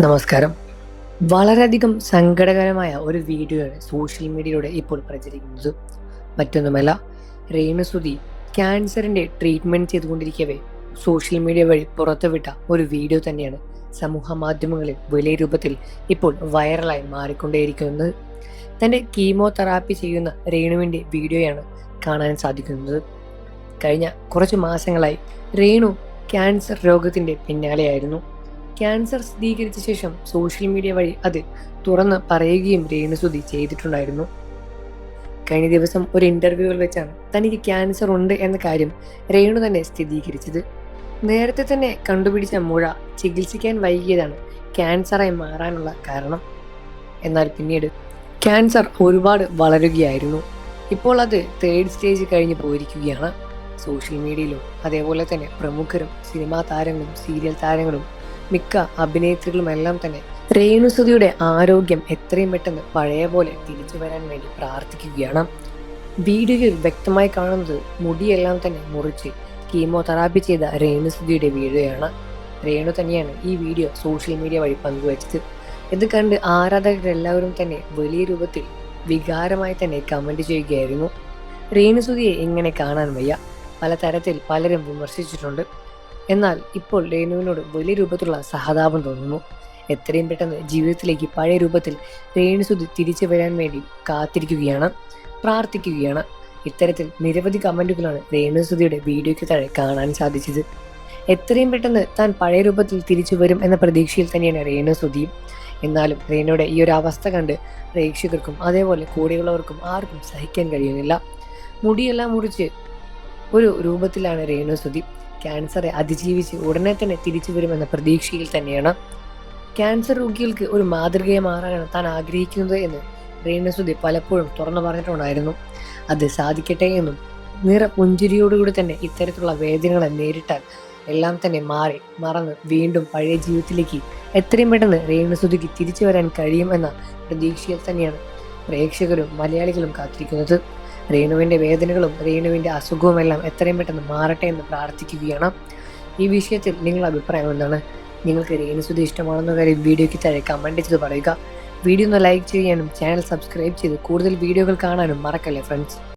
നമസ്കാരം. വളരെയധികം സങ്കടകരമായ ഒരു വീഡിയോയാണ് സോഷ്യൽ മീഡിയയിലൂടെ ഇപ്പോൾ പ്രചരിക്കുന്നത്. മറ്റൊന്നുമല്ല, രേണുസുതി ക്യാൻസറിൻ്റെ ട്രീറ്റ്മെൻറ്റ് ചെയ്തുകൊണ്ടിരിക്കവേ സോഷ്യൽ മീഡിയ വഴി പുറത്തുവിട്ട ഒരു വീഡിയോ തന്നെയാണ് സമൂഹ മാധ്യമങ്ങളിൽ വലിയ രൂപത്തിൽ ഇപ്പോൾ വൈറലായി മാറിക്കൊണ്ടേയിരിക്കുന്നത്. തൻ്റെ കീമോതെറാപ്പി ചെയ്യുന്ന രേണുവിൻ്റെ വീഡിയോയാണ് കാണാൻ സാധിക്കുന്നത്. കഴിഞ്ഞ കുറച്ച് മാസങ്ങളായി രേണു ക്യാൻസർ രോഗത്തിൻ്റെ പിന്നാലെയായിരുന്നു. ക്യാൻസർ സ്ഥിരീകരിച്ച ശേഷം സോഷ്യൽ മീഡിയ വഴി അത് തുറന്ന് പറയുകയും രേണുസുതി ചെയ്തിട്ടുണ്ടായിരുന്നു. കഴിഞ്ഞ ദിവസം ഒരു ഇന്റർവ്യൂവിൽ വെച്ചാണ് തനിക്ക് ക്യാൻസർ ഉണ്ട് എന്ന കാര്യം രേണു തന്നെ സ്ഥിരീകരിച്ചത്. നേരത്തെ തന്നെ കണ്ടുപിടിച്ച മുഴ ചികിത്സിക്കാൻ വൈകിയതാണ് ക്യാൻസറായി മാറാനുള്ള കാരണം. എന്നാൽ പിന്നീട് ക്യാൻസർ ഒരുപാട് വളരുകയായിരുന്നു. ഇപ്പോൾ അത് 3rd സ്റ്റേജ് കഴിഞ്ഞ് പോയിരിക്കുകയാണ്. സോഷ്യൽ മീഡിയയിലും അതേപോലെ തന്നെ പ്രമുഖരും സിനിമാ താരങ്ങളും സീരിയൽ താരങ്ങളും മിക്ക അഭിനേത്രികളുമെല്ലാം തന്നെ രേണുസുതിയുടെ ആരോഗ്യം എത്രയും പെട്ടെന്ന് പഴയ പോലെ തിരിച്ചു വരാൻ വേണ്ടി പ്രാർത്ഥിക്കുകയാണ്. വീഡിയോയിൽ വ്യക്തമായി കാണുന്നത് മുടിയെല്ലാം തന്നെ മുറിച്ച് കീമോതെറാപ്പി ചെയ്ത രേണുസുതിയുടെ വീഡിയോയാണ്. രേണു തന്നെയാണ് ഈ വീഡിയോ സോഷ്യൽ മീഡിയ വഴി പങ്കുവച്ചത്. ഇത് കണ്ട് ആരാധകരെല്ലാവരും തന്നെ വലിയ രൂപത്തിൽ വികാരമായി തന്നെ കമന്റ് ചെയ്യുകയായിരുന്നു. രേണുസുതിയെ ഇങ്ങനെ കാണാൻ വയ്യ, പലതരത്തിൽ പലരും വിമർശിച്ചിട്ടുണ്ട്. എന്നാൽ ഇപ്പോൾ രേണുവിനോട് വലിയ രൂപത്തിലുള്ള സഹതാപം തോന്നുന്നു. എത്രയും പെട്ടെന്ന് ജീവിതത്തിലേക്ക് പഴയ രൂപത്തിൽ രേണുസുതി തിരിച്ചു വരാൻ വേണ്ടി കാത്തിരിക്കുകയാണ്, പ്രാർത്ഥിക്കുകയാണ്. ഇത്തരത്തിൽ നിരവധി കമന്റുകളാണ് രേണുസുതിയുടെ വീഡിയോയ്ക്ക് താഴെ കാണാൻ സാധിച്ചത്. എത്രയും പെട്ടെന്ന് താൻ പഴയ രൂപത്തിൽ തിരിച്ചു വരും എന്ന പ്രതീക്ഷയിൽ തന്നെയാണ് രേണുസുതിയും. എന്നാലും രേണുയുടെ ഈ ഒരു അവസ്ഥ കണ്ട് പ്രേക്ഷകർക്കും അതേപോലെ കൂടെയുള്ളവർക്കും ആർക്കും സഹിക്കാൻ കഴിയുന്നില്ല. മുടിയെല്ലാം മുറിച്ച് ഒരു രൂപത്തിലാണ് രേണുസുതി. ക്യാൻസറെ അതിജീവിച്ച് ഉടനെ തന്നെ തിരിച്ചു വരുമെന്ന പ്രതീക്ഷയിൽ തന്നെയാണ്. ക്യാൻസർ രോഗികൾക്ക് ഒരു മാതൃകയെ മാറാനാണ് താൻ ആഗ്രഹിക്കുന്നത് എന്ന് രേണുസുതി പലപ്പോഴും തുറന്നു പറഞ്ഞിട്ടുണ്ടായിരുന്നു. അത് സാധിക്കട്ടെ എന്നും പുഞ്ചിരിയോടുകൂടി തന്നെ ഇത്തരത്തിലുള്ള വേദനകളെ നേരിട്ടാൽ എല്ലാം തന്നെ മറന്ന് വീണ്ടും പഴയ ജീവിതത്തിലേക്ക് എത്രയും പെട്ടെന്ന് രേണുസുതിക്ക് തിരിച്ചു വരാൻ കഴിയും എന്ന പ്രതീക്ഷയിൽ തന്നെയാണ് പ്രേക്ഷകരും മലയാളികളും കാത്തിരിക്കുന്നത്. രേണുവിൻ്റെ വേദനകളും രേണുവിൻ്റെ അസുഖവുമെല്ലാം എത്രയും പെട്ടെന്ന് മാറട്ടെ എന്ന് പ്രാർത്ഥിക്കുകയാണ്. ഈ വിഷയത്തിൽ നിങ്ങളുടെ അഭിപ്രായം എന്താണ്? നിങ്ങൾക്ക് രേണുസുതി ഇഷ്ടമാണെന്ന കാര്യം വീഡിയോയ്ക്ക് താഴെ കമൻറ്റ് ചെയ്ത് പറയുക. വീഡിയോ ഒന്ന് ലൈക്ക് ചെയ്യാനും ചാനൽ സബ്സ്ക്രൈബ് ചെയ്ത് കൂടുതൽ വീഡിയോകൾ കാണാനും മറക്കല്ലേ ഫ്രണ്ട്സ്.